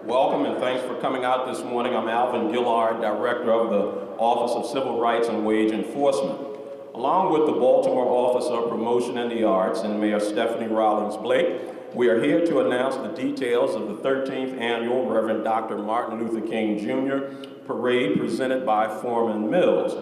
Welcome and thanks for coming out this morning. I'm Alvin Gillard, Director of the Office of Civil Rights and Wage Enforcement. Along with the Baltimore Office of Promotion in the Arts and Mayor Stephanie Rawlings-Blake, we are here to announce the details of the 13th Annual Reverend Dr. Martin Luther King Jr. Parade presented by Foreman Mills.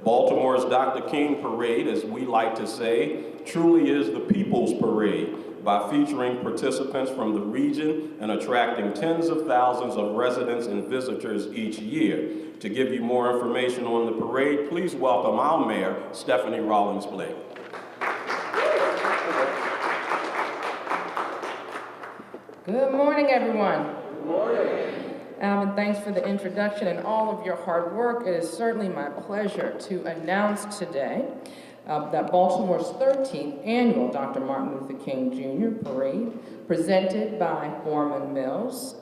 Baltimore's Dr. King Parade, as we like to say, truly is the people's parade, by featuring participants from the region and attracting tens of thousands of residents and visitors each year. To give you more information on the parade, please welcome our mayor, Stephanie Rawlings-Blake. Good morning, everyone. Good morning. Alvin, thanks for the introduction and all of your hard work. It is certainly my pleasure to announce today that Baltimore's 13th Annual Dr. Martin Luther King Jr. Parade, presented by Foreman Mills.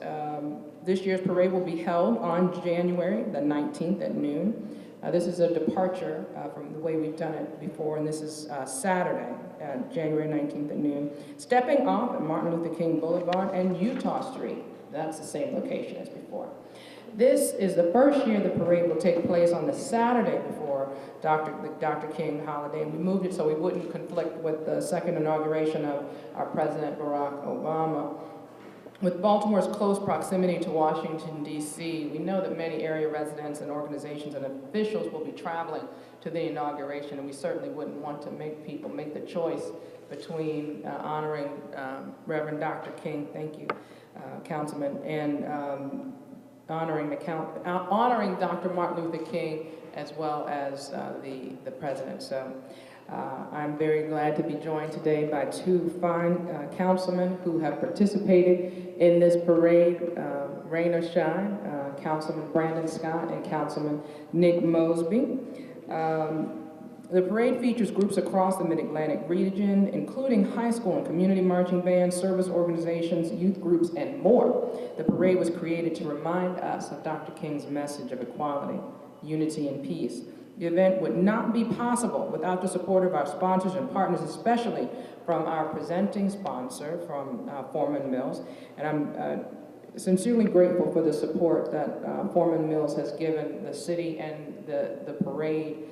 This year's parade will be held on January the 19th at noon. This is a departure from the way we've done it before, and this is Saturday, January 19th at noon. Stepping off at Martin Luther King Boulevard and Utah Street. That's the same location as before. This is the first year the parade will take place on the Saturday before the Dr. King holiday, and we moved it so we wouldn't conflict with the second inauguration of our President Barack Obama. With Baltimore's close proximity to Washington, D.C., we know that many area residents and organizations and officials will be traveling to the inauguration, and we certainly wouldn't want to make people make the choice between honoring Reverend Dr. King, thank you, Councilman, and honoring Dr. Martin Luther King as well as the President. So I'm very glad to be joined today by two fine councilmen who have participated in this parade, rain or shine, Councilman Brandon Scott and Councilman Nick Mosby. The parade features groups across the Mid-Atlantic region, including high school and community marching bands, service organizations, youth groups, and more. The parade was created to remind us of Dr. King's message of equality, unity, and peace. The event would not be possible without the support of our sponsors and partners, especially from our presenting sponsor, from Foreman Mills. And I'm sincerely grateful for the support that Foreman Mills has given the city and the parade.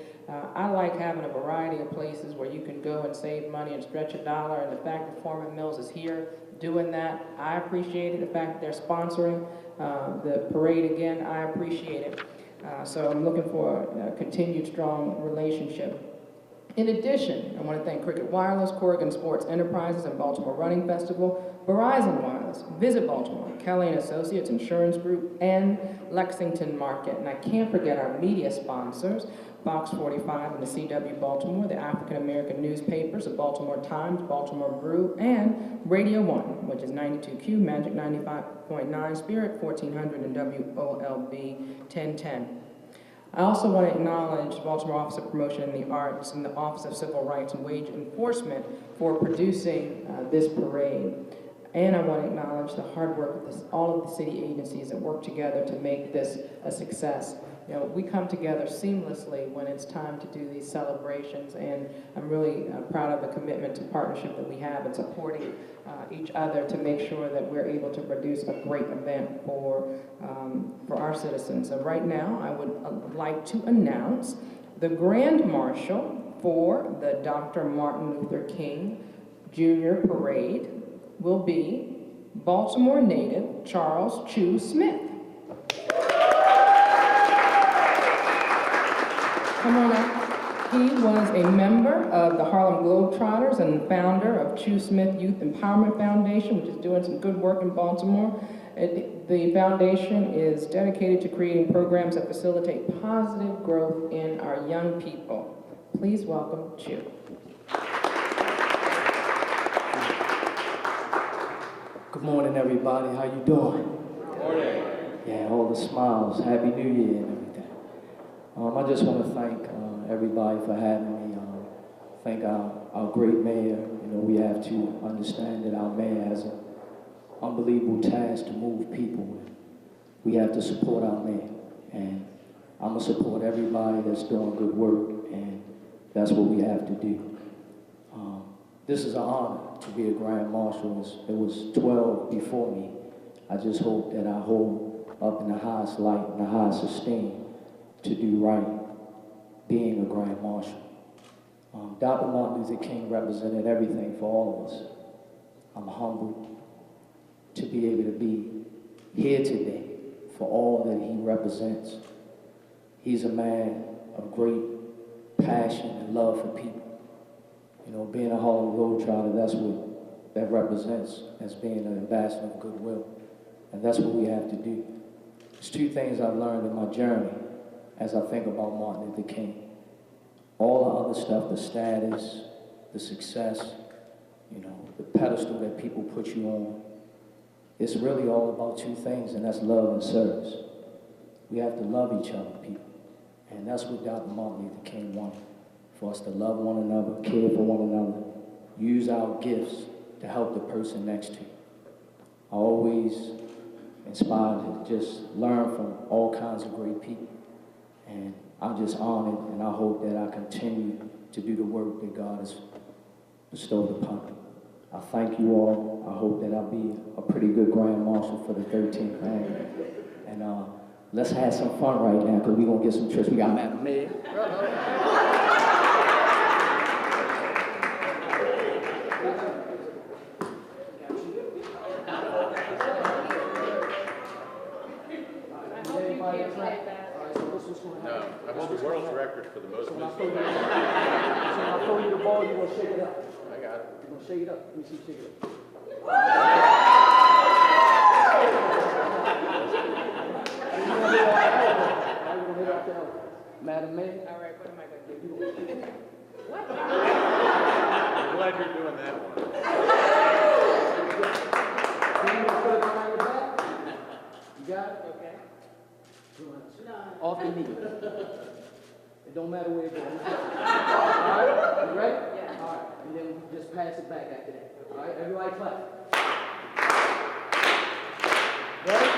I like having a variety of places where you can go and save money and stretch a dollar, and the fact that Foreman Mills is here doing that, I appreciate it. The fact that they're sponsoring the parade again, I appreciate it. So I'm looking for a continued strong relationship. In addition, I want to thank Cricket Wireless, Corrigan Sports Enterprises, and Baltimore Running Festival, Verizon Wireless, Visit Baltimore, Kelly & Associates Insurance Group, and Lexington Market. And I can't forget our media sponsors, Fox 45 and the CW Baltimore, the African American newspapers, the Baltimore Times, Baltimore Brew, and Radio 1, which is 92Q, Magic 95.9, Spirit 1400, and WOLB 1010. I also want to acknowledge the Baltimore Office of Promotion in the Arts and the Office of Civil Rights and Wage Enforcement for producing this parade. And I want to acknowledge the hard work of all of the city agencies that work together to make this a success. You know, we come together seamlessly when it's time to do these celebrations, and I'm really proud of the commitment to partnership that we have and supporting each other to make sure that we're able to produce a great event for our citizens. So right now, I would like to announce the Grand Marshal for the Dr. Martin Luther King Jr. Parade will be Baltimore native Charles Chu Smith. Come on up. He was a member of the Harlem Globetrotters and founder of Chu Smith Youth Empowerment Foundation, which is doing some good work in Baltimore. The foundation is dedicated to creating programs that facilitate positive growth in our young people. Please welcome Chu. Good morning, everybody. How you doing? Good morning. Yeah, all the smiles. Happy New Year and everything. I just want to thank everybody for having me. Thank our great mayor. You know, we have to understand that our mayor has an unbelievable task to move people. We have to support our mayor. And I'm going to support everybody that's doing good work, and that's what we have to do. This is an honor to be a Grand Marshal. It was 12 before me I just hope that I hold up in the highest light and the highest esteem to do right, being a Grand Marshal. Dr. Martin Luther King represented everything for all of us. I'm humbled to be able to be here today for all that he represents. He's a man of great passion and love for people. You know, being a Harlem Globetrotter, that's what that represents, as being an ambassador of goodwill. And that's what we have to do. There's two things I've learned in my journey as I think about Martin Luther King. All the other stuff, the status, the success, you know, the pedestal that people put you on, it's really all about two things, and that's love and service. We have to love each other, people. And that's what Dr. Martin Luther King wanted, for us to love one another, care for one another, use our gifts to help the person next to you. I always inspired to just learn from all kinds of great people. And I'm just honored, and I hope that I continue to do the work that God has bestowed upon me. I thank you all. I hope that I'll be a pretty good Grand Marshal for the 13th annual. And let's have some fun right now, because we're going to get some trips. We got Madam Mayor. No, I hold the world's record for the most So when I throw you the ball, you're going to shake it up. I got it. You're going to shake it up. Let me see you shake it up. Madam Mayor. All right, what am I going to do? I'm glad you're doing that one. You got it? Okay. Off the knee. It don't matter where it goes. All right? You ready? Yeah. All right. And then we just pass it back after that. All right? Everybody clap. Ready?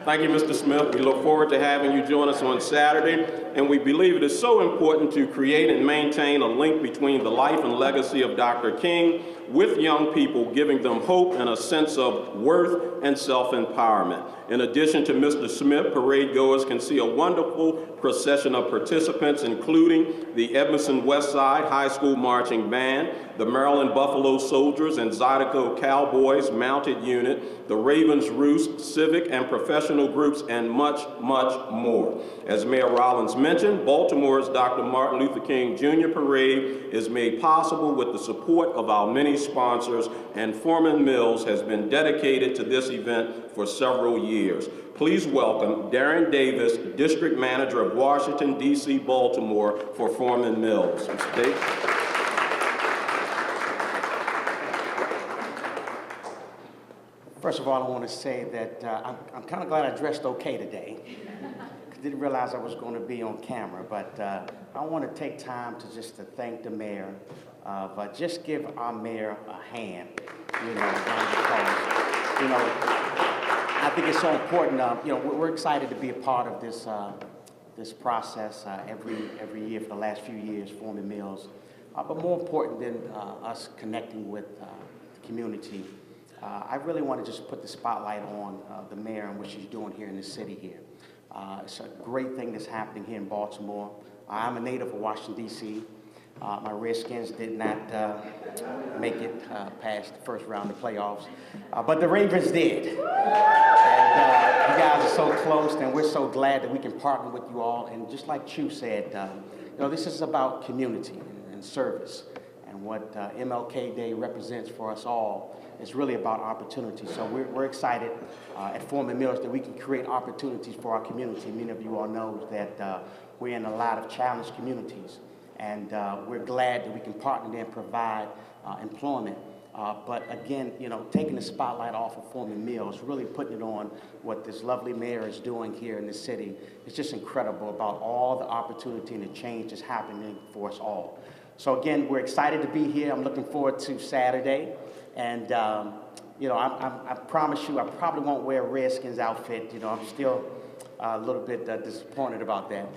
Thank you, Mr. Smith. We look forward to having you join us on Saturday, and we believe it is so important to create and maintain a link between the life and legacy of Dr. King with young people, giving them hope and a sense of worth and self-empowerment. In addition to Mr. Smith, parade goers can see a wonderful procession of participants, including the Edmondson West Side High School Marching Band, the Maryland Buffalo Soldiers and Zydeco Cowboys Mounted Unit, the Ravens Roost civic and professional groups, and much, much more. As Mayor Rawlings mentioned, Baltimore's Dr. Martin Luther King Jr. Parade is made possible with the support of our many sponsors, and Foreman Mills has been dedicated to this event for several years. Please welcome Darren Davis, District Manager of Washington, D.C., Baltimore, for Foreman Mills. Mr. Davis. First of all, I want to say that I'm kind of glad I dressed okay today. Didn't realize I was going to be on camera, but I want to take time to just to thank the mayor, but just give our mayor a hand, because, I think it's so important. We're excited to be a part of this this process every year for the last few years, Foreman Mills. But more important than us connecting with the community, I really want to just put the spotlight on the mayor and what she's doing here in the city here. It's a great thing that's happening here in Baltimore. I'm a native of Washington, D.C. My Redskins did not make it past the first round of playoffs, but the Ravens did. And you guys are so close, and we're so glad that we can partner with you all. And just like Chu said, this is about community and service. And what MLK Day represents for us all is really about opportunity. So we're excited at Foreman Mills that we can create opportunities for our community. Many of you all know that we're in a lot of challenged communities. And we're glad that we can partner and provide employment. But again, taking the spotlight off of Foreman Mills, really putting it on what this lovely mayor is doing here in the city. It's just incredible about all the opportunity and the change that's happening for us all. So again, we're excited to be here. I'm looking forward to Saturday. And, I promise you, I probably won't wear a Redskins outfit. I'm still a little bit disappointed about that.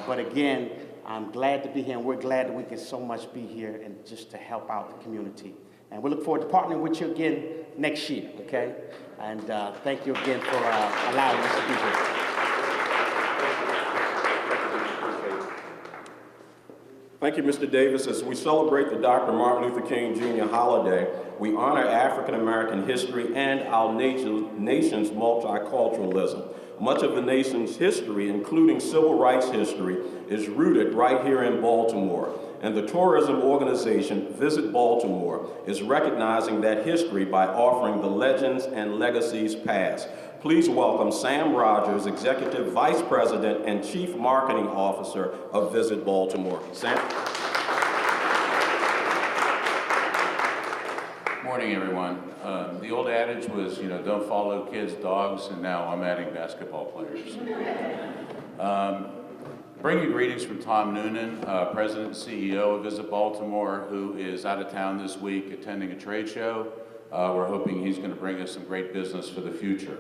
But again, I'm glad to be here, and we're glad that we can so much be here and just to help out the community. And we look forward to partnering with you again next year, okay? And thank you again for allowing us to be here. Thank you, Mr. Davis. As we celebrate the Dr. Martin Luther King Jr. holiday, we honor African American history and our nation's multiculturalism. Much of the nation's history, including civil rights history, is rooted right here in Baltimore. And the tourism organization Visit Baltimore is recognizing that history by offering the Legends and Legacies Pass. Please welcome Sam Rogers, Executive Vice President and Chief Marketing Officer of Visit Baltimore. Sam? Morning, everyone. The old adage was, don't follow kids' dogs, and now I'm adding basketball players. Bring you greetings from Tom Noonan, President and CEO of Visit Baltimore, who is out of town this week attending a trade show. We're hoping he's going to bring us some great business for the future.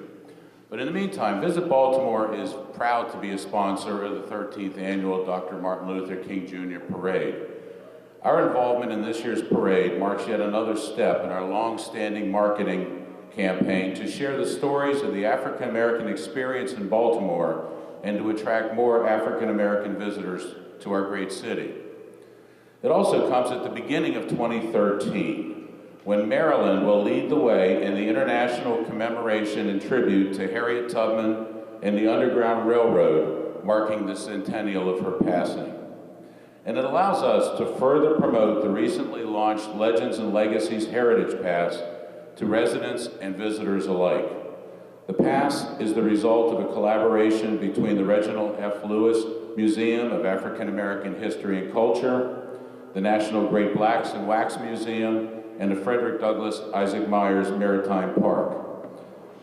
But in the meantime, Visit Baltimore is proud to be a sponsor of the 13th annual Dr. Martin Luther King Jr. Parade. Our involvement in this year's parade marks yet another step in our long-standing marketing campaign to share the stories of the African American experience in Baltimore and to attract more African American visitors to our great city. It also comes at the beginning of 2013, when Maryland will lead the way in the international commemoration and tribute to Harriet Tubman and the Underground Railroad, marking the centennial of her passing. And it allows us to further promote the recently launched Legends and Legacies Heritage Pass to residents and visitors alike. The pass is the result of a collaboration between the Reginald F. Lewis Museum of African American History and Culture, the National Great Blacks and Wax Museum, and the Frederick Douglass Isaac Myers Maritime Park.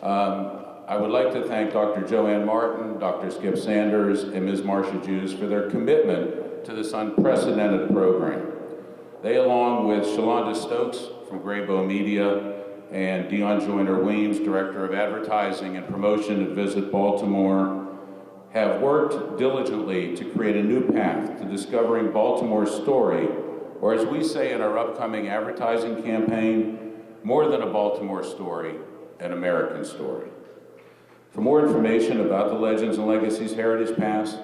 I would like to thank Dr. Joanne Martin, Dr. Skip Sanders, and Ms. Marcia Jews for their commitment to this unprecedented program. They, along with Shalonda Stokes from Graybow Media and Dion Joyner Weems, Director of Advertising and Promotion at Visit Baltimore, have worked diligently to create a new path to discovering Baltimore's story, or as we say in our upcoming advertising campaign, more than a Baltimore story, an American story. For more information about the Legends and Legacies Heritage Pass,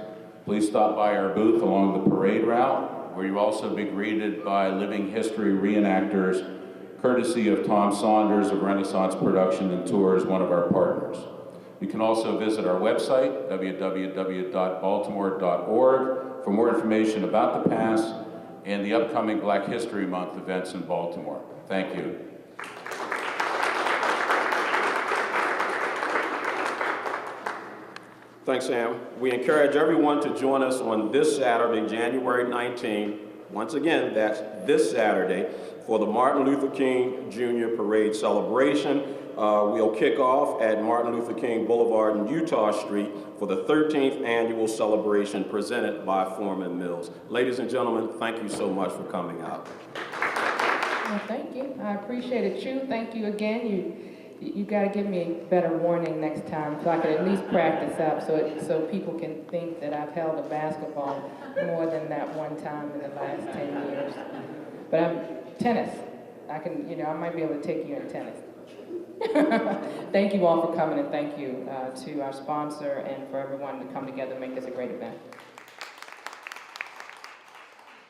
please stop by our booth along the parade route, where you'll also be greeted by living history reenactors, courtesy of Tom Saunders of Renaissance Production and Tours, one of our partners. You can also visit our website, www.baltimore.org, for more information about the pass and the upcoming Black History Month events in Baltimore. Thank you. Thanks, Sam. We encourage everyone to join us on this Saturday, January 19. Once again, that's this Saturday, for the Martin Luther King Jr. Parade celebration. We'll kick off at Martin Luther King Boulevard and Utah Street for the 13th annual celebration presented by Foreman Mills. Ladies and gentlemen, thank you so much for coming out. Well, thank you. I appreciate it, Chu. Thank you again. You got to give me a better warning next time so I can at least practice up so people can think that I've held a basketball more than that one time in the last 10 years. But tennis. I might be able to take you in tennis. Thank you all for coming, and thank you to our sponsor and for everyone to come together and make this a great event.